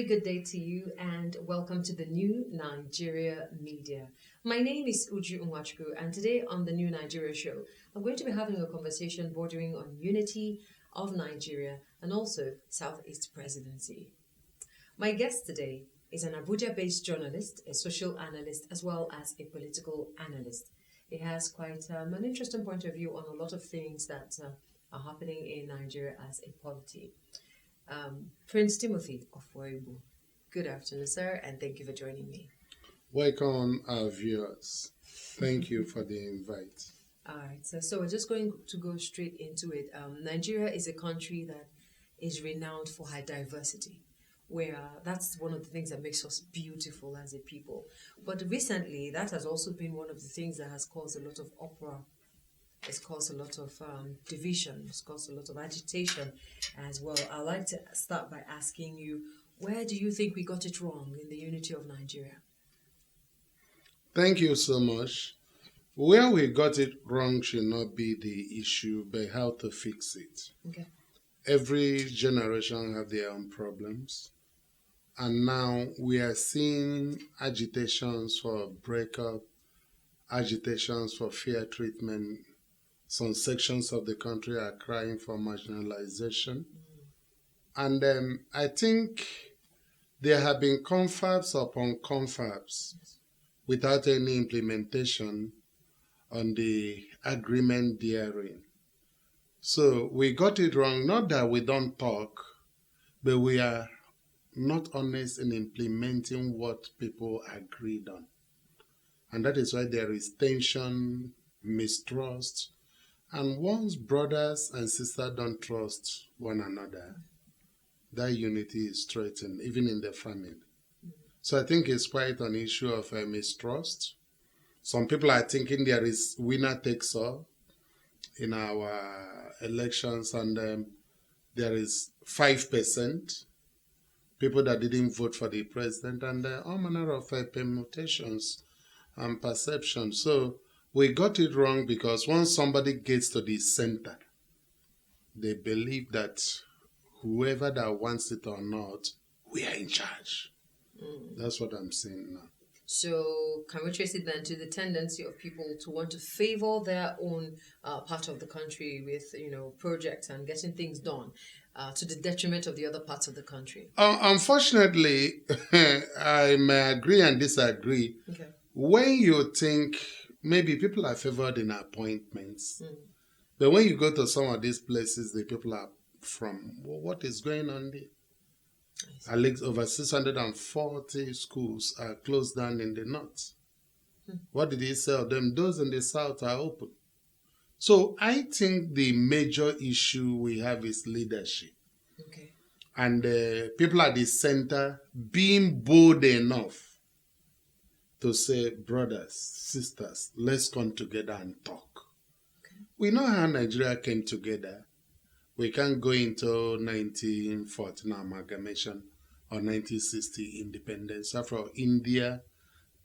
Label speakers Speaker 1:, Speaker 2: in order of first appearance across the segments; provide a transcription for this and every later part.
Speaker 1: good day to you and welcome to the New Nigeria Media. My name is Uju Nwachukwu and today on the New Nigeria Show, I'm going to be having a conversation bordering on unity of Nigeria and also Southeast Presidency. My guest today is an Abuja-based journalist, a social analyst, as well as a political analyst. He has quite an interesting point of view on a lot of things that are happening in Nigeria as a polity. Prince Timothy of Waibu. Good afternoon, sir, and thank you for joining me.
Speaker 2: Welcome, our viewers. Thank you for the invite.
Speaker 1: All right, so we're just going to go straight into it. Nigeria is a country that is renowned for her diversity, where that's one of the things that makes us beautiful as a people. But recently, that has also been one of the things that has caused a lot of uproar. It's caused a lot of division. It's caused a lot of agitation as well. I'd like to start by asking you, where do you think we got it wrong in the unity of Nigeria?
Speaker 2: Thank you so much. Where we got it wrong should not be the issue, but how to fix it.
Speaker 1: Okay.
Speaker 2: Every generation have their own problems. And now we are seeing agitations for breakup, agitations for fair treatment. Some sections of the country are crying for marginalization. And I think there have been confabs upon confabs without any implementation on the agreement therein. So we got it wrong, not that we don't talk, but we are not honest in implementing what people agreed on. And that is why there is tension, mistrust, and once brothers and sisters don't trust one another, that unity is threatened, even in the family. So I think it's quite an issue of mistrust. Some people are thinking there is winner takes all in our elections, and there is 5% people that didn't vote for the president, and all manner of permutations and perceptions. So we got it wrong because once somebody gets to the center, they believe that whoever that wants it or not, we are in charge. That's what I'm saying now.
Speaker 1: So can we trace it then to the tendency of people to want to favor their own part of the country with, projects and getting things done to the detriment of the other parts of the country?
Speaker 2: Unfortunately, I may agree and disagree.
Speaker 1: Okay.
Speaker 2: When you think maybe people are favored in appointments, but when you go to some of these places, the people are from, what is going on there? At least over 640 schools are closed down in the north. What did he say of them? Those in the south are open. So I think the major issue we have is leadership.
Speaker 1: Okay.
Speaker 2: And people at the center being bold enough to say, brothers, sisters, let's come together and talk.
Speaker 1: Okay.
Speaker 2: We know how Nigeria came together. We can't go into 1914 amalgamation or 1960 independence. After all, India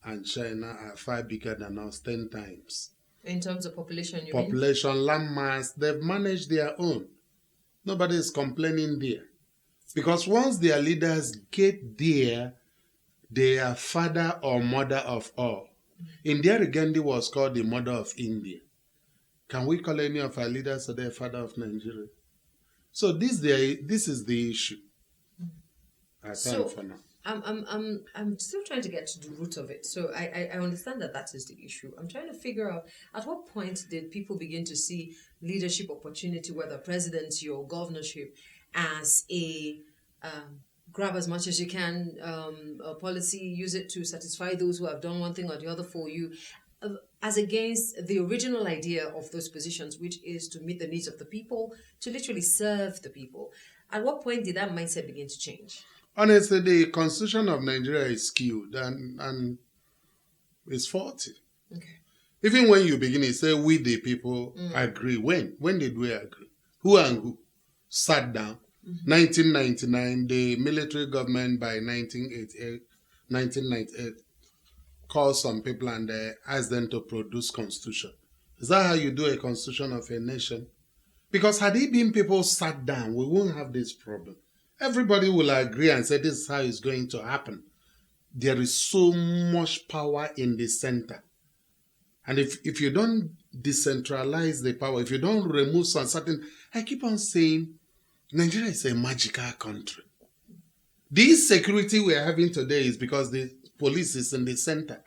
Speaker 2: and China are far bigger than us, 10 times.
Speaker 1: In terms of population, you
Speaker 2: Population, landmass, they've managed their own. Nobody is complaining there. Because once their leaders get there, they are father or mother of all. Indira Gandhi was called the mother of India. Can we call any of our leaders today father of Nigeria? So this is the issue. For now.
Speaker 1: I'm still trying to get to the root of it. So I understand that is the issue. I'm trying to figure out at what point did people begin to see leadership opportunity, whether presidency or governorship, as a grab as much as you can a policy, use it to satisfy those who have done one thing or the other for you, as against the original idea of those positions, which is to meet the needs of the people, to literally serve the people. At what point did that mindset begin to change?
Speaker 2: Honestly, the constitution of Nigeria is skewed and it's faulty.
Speaker 1: Okay.
Speaker 2: Even when you begin to say we the people agree, when did we agree? Who and who sat down? 1999, the military government by 1998 called some people and asked them to produce constitution. Is that how you do a constitution of a nation? Because had it been people sat down, we won't have this problem. everybody will agree and say this is how it's going to happen. There is so much power in the center. And if you don't decentralize the power, if you don't remove some certain, I keep on saying, Nigeria is a magical country. This security we are having today is because the police is in the center.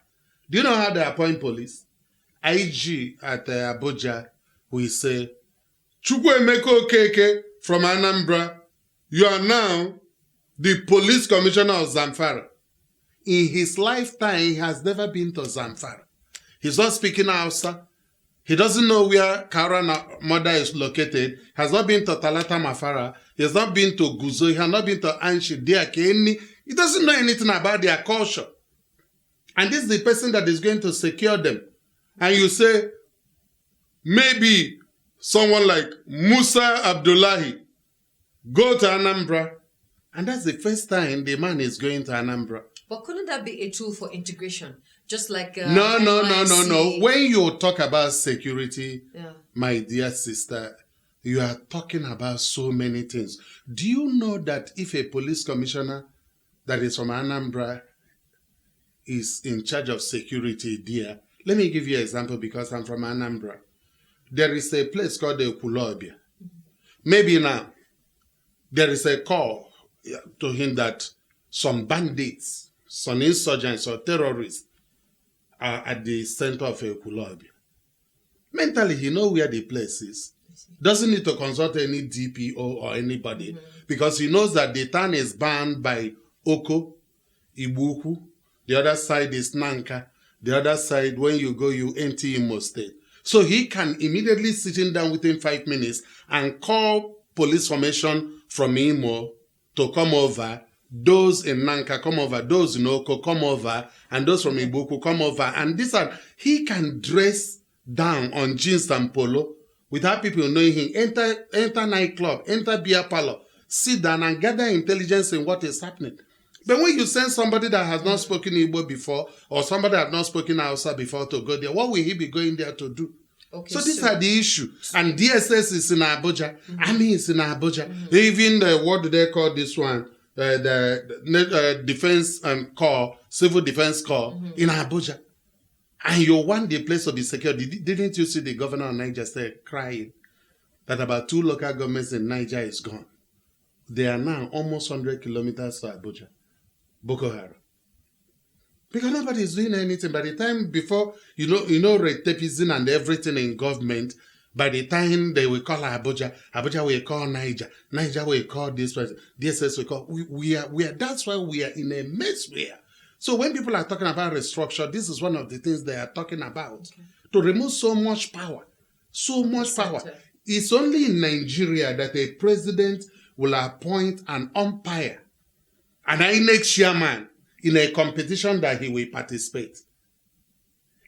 Speaker 2: Do you know how they appoint police? IG at Abuja will say, Chukwuemeka Okeke from Anambra, you are now the police commissioner of Zamfara. In his lifetime, he has never been to Zamfara. He's not speaking Hausa. He doesn't know where Kara mother is located. Has not been to Talata Mafara. He has not been to Guzo. He has not been to Anshi, Diakeni. He doesn't know anything about their culture. And this is the person that is going to secure them. And you say, maybe someone like Musa Abdullahi go to Anambra. And that's the first time the man is going to Anambra.
Speaker 1: But couldn't that be a tool for integration? Just like
Speaker 2: No. When you talk about security, my dear sister, you are talking about so many things. Do you know that if a police commissioner that is from Anambra is in charge of security there, let me give you an example because I'm from Anambra. There is a place called the Kulobia. Maybe now there is a call to him that some bandits, some insurgents or terrorists are at the center of Ekulobia. Mentally, he knows where the place is. Doesn't need to consult any DPO or anybody because he knows that the town is bound by Oko, Ibuku. The other side is Nanka. The other side, when you go, you enter Imo State. So he can immediately sitting down within 5 minutes and call police formation from Imo to come over. Those in Nanka come over, those in Oko come over, and those from Ibuku come over. And he can dress down on jeans and polo without people knowing him. Enter nightclub, enter beer parlor, sit down and gather intelligence in what is happening. But when you send somebody that has not spoken Igbo before, or somebody that has not spoken Hausa before to go there, what will he be going there to do? Okay, so these are the issue. And DSS is in Abuja. Army is in Abuja. Even what do they call this one? The defense corps, civil defense corps in Abuja. And you want the place to be secure. Didn't you see the governor of Niger State crying that about 2 local governments in Niger is gone? They are now almost 100 kilometers to Abuja. Boko Haram. Because nobody is doing anything. By the time before, you know, red tapeism and everything in government, by the time they will call Abuja, Abuja will call Niger, Niger will call this person, DSS will call. We are. That's why we are in a mess here. So when people are talking about restructure, this is one of the things they are talking about. Okay. To remove so much power. So much power. It's only in Nigeria that a president will appoint an umpire, an INEC chairman, in a competition that he will participate.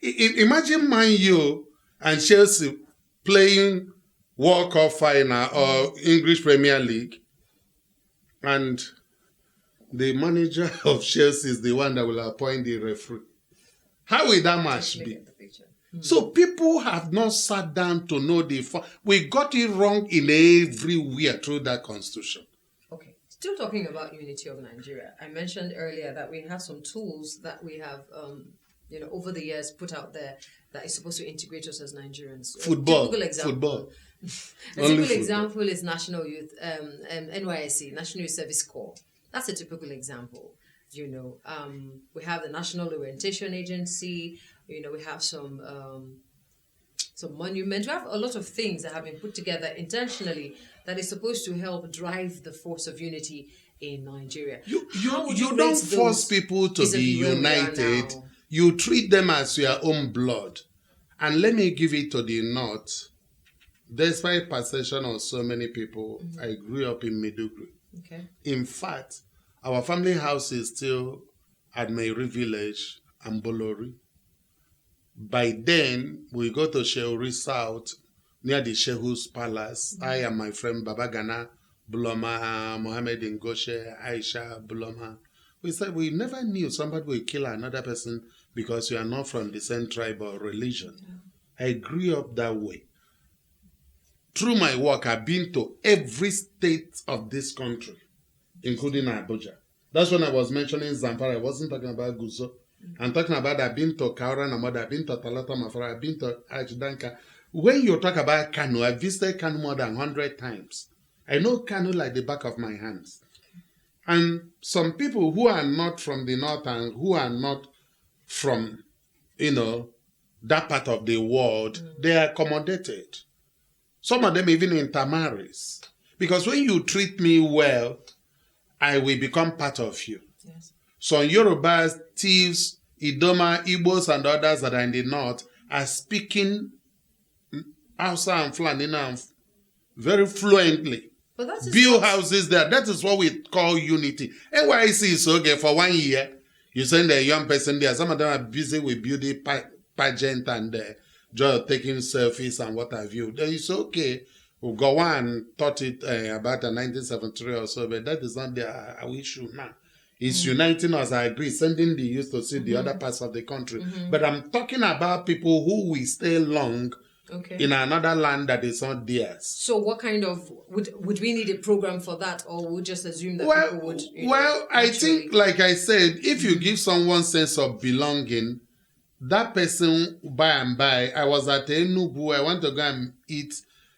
Speaker 2: Imagine Man U and Chelsea playing World Cup final or English Premier League, and the manager of Chelsea is the one that will appoint the referee. How will that match be? So people have not sat down to know we got it wrong in everywhere through that constitution.
Speaker 1: Okay. Still talking about unity of Nigeria, I mentioned earlier that we have some tools that we have, over the years put out there that is supposed to integrate us as Nigerians.
Speaker 2: Football.
Speaker 1: A typical example is National Youth, NYSC, National Youth Service Corps. That's a typical example. We have the National Orientation Agency. We have some monuments. We have a lot of things that have been put together intentionally that is supposed to help drive the force of unity in Nigeria. You
Speaker 2: don't force people to be united. You treat them as your own blood. And let me give it to the North. Despite perception of so many people, I grew up in Maiduguri. Okay. In fact, our family house is still at Mairi Village and Bolori. By then, we go to Sheuri South, near the Shehu's Palace. I and my friend Baba Gana Buloma, Mohammed Ngoshe, Aisha Buloma. We said we never knew somebody would kill another person because you are not from the same tribe or religion. Yeah. I grew up that way. Through my work, I've been to every state of this country, including Abuja. That's when I was mentioning Zamfara. I wasn't talking about Guzo. I'm talking about I've been to Kaura Namada, I've been to Talata Mafara, I've been to Ajidanka. When you talk about Kanu, I've visited Kanu more than 100 times. I know Kanu like the back of my hands. And some people who are not from the north and who are not from, that part of the world, they are accommodated. Some of them even intermarries. Because when you treat me well, I will become part of you.
Speaker 1: Yes.
Speaker 2: So Yorubas, thieves, Idoma, Igbos, and others that are in the north are speaking Hausa and Fulani very fluently.
Speaker 1: But that is
Speaker 2: build houses there. That is what we call unity. NYC is okay for 1 year. You send a young person there. Some of them are busy with beauty pageant and just taking selfies and what have you. Then it's okay. Gowan taught it about 1973 or so, but that is not our issue now. It's uniting us, I agree, sending the youth to see the other parts of the country. But I'm talking about people who will stay long in another land that is not theirs.
Speaker 1: So what kind of, would we need a program for that, or would just assume that people would?
Speaker 2: I think, like I said, if you give someone sense of belonging, that person, by and by, I was at Enugu, I want to go and eat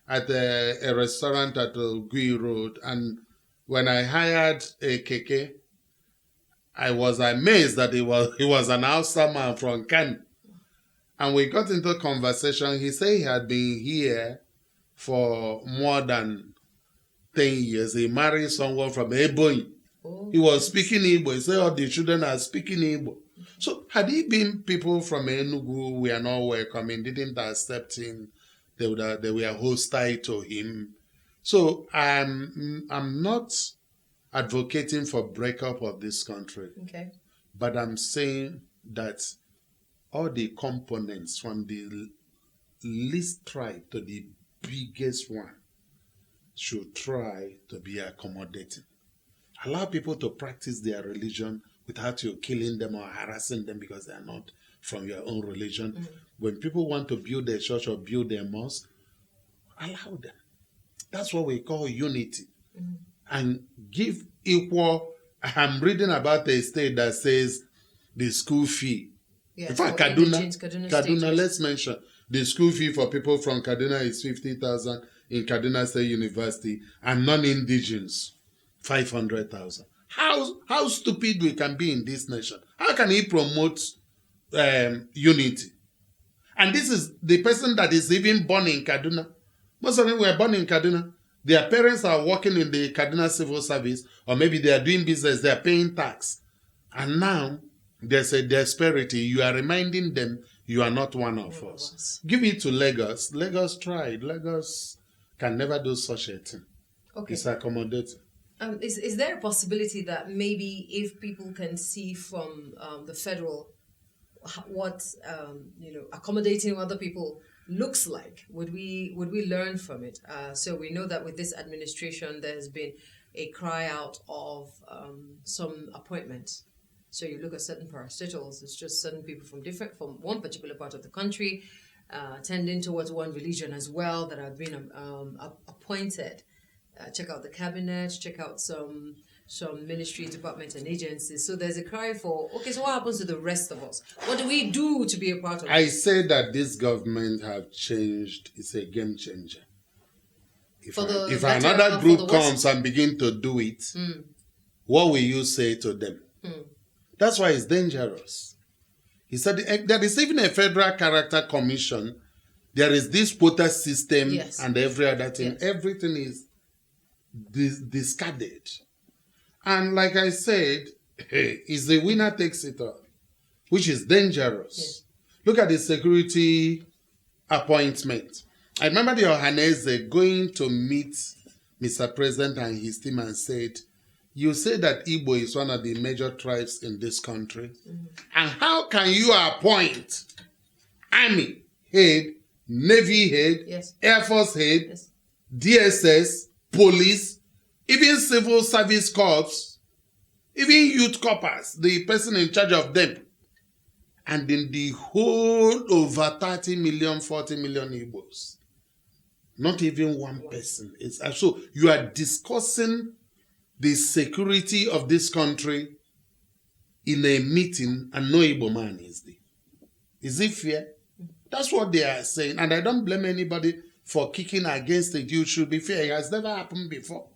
Speaker 2: at a restaurant at Gui Road, and when I hired a keke, I was amazed that he was an Hausa man from Kano. And we got into a conversation. He said he had been here for more than 10 years. He married someone from Ebonyi. He was speaking Igbo. He said all the children are speaking Igbo. So had he been people from Enugu, we are not welcoming, didn't accept him, they were hostile to him. So I'm not advocating for breakup of this country.
Speaker 1: Okay.
Speaker 2: But I'm saying that all the components from the least tribe to the biggest one should try to be accommodating. Allow people to practice their religion without you killing them or harassing them because they are not from your own religion. When people want to build a church or build a mosque, allow them. That's what we call unity. And give equal. I'm reading about a state that says the school fee.
Speaker 1: Yes,
Speaker 2: in fact, Kaduna, let's mention the school fee for people from Kaduna is 50,000 in Kaduna State University, and non-indigens 500,000. How stupid we can be in this nation? How can he promote unity? And this is the person that is even born in Kaduna. Most of them were born in Kaduna. Their parents are working in the Kaduna civil service, or maybe they are doing business, they are paying tax. And now there's a disparity. You are reminding them you are not one of us. Give it to Lagos. Lagos tried. Lagos can never do such a thing.
Speaker 1: Okay.
Speaker 2: It's accommodating.
Speaker 1: Is there a possibility that maybe if people can see from the federal what accommodating other people looks like, would we learn from it? So we know that with this administration there has been a cry out of some appointments. So you look at certain parastatals, it's just certain people from one particular part of the country, tending towards one religion as well, that have been appointed. Check out the cabinet, check out some ministries, departments, and agencies. So there's a cry for, okay, so what happens to the rest of us? What do we do to be a part of it?
Speaker 2: I say that this government have changed. It's a game changer. If another group comes and begin to do it, what will you say to them? That's why it's dangerous. He said there is even a federal character commission. There is this quota system and every other thing. Yes. Everything is discarded. And like I said, it's the winner takes it all, which is dangerous. Yes. Look at the security appointment. I remember the Ohaneze going to meet Mr. President and his team and said, you say that Igbo is one of the major tribes in this country. And how can you appoint Army head, Navy head, Air Force head, DSS, police, even civil service corps, even youth corps, the person in charge of them, and in the whole over 30 million, 40 million Igbos, not even one person. So you are discussing the security of this country in a meeting and no Igbo man is there? Is it fair? That's what they are saying. And I don't blame anybody for kicking against it. You should be fair. It has never happened before.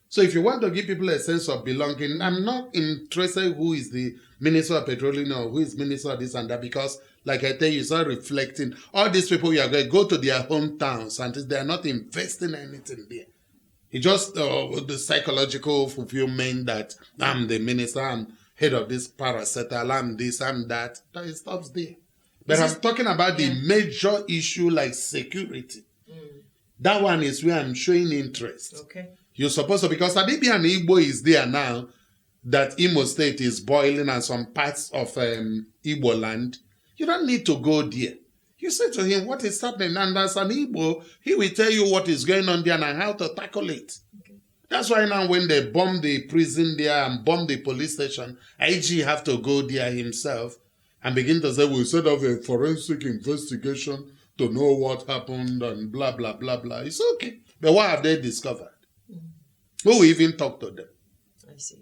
Speaker 2: So if you want to give people a sense of belonging, I'm not interested who is the Minister of Petroleum or who is Minister of this and that, because, like I tell you, it's not reflecting. All these people, you are going to go to their hometowns and they are not investing anything there. It's just the psychological fulfillment that I'm the minister, I'm head of this paracetamol, I'm this, I'm that. That it stops there. But I'm talking about the major issue like security. That one is where I'm showing interest.
Speaker 1: Okay.
Speaker 2: You're supposed to, because Adibian Igbo is there now, that Imo State is boiling and some parts of Igbo land. You don't need to go there. You say to him, what is happening? And as an Igbo, he will tell you what is going on there and how to tackle it. Okay. That's why now when they bomb the prison there and bomb the police station, IG have to go there himself and begin to say, we'll set up a forensic investigation to know what happened and blah, blah, blah, blah. It's okay. But what have they discovered? Who will even talk to them?
Speaker 1: I see.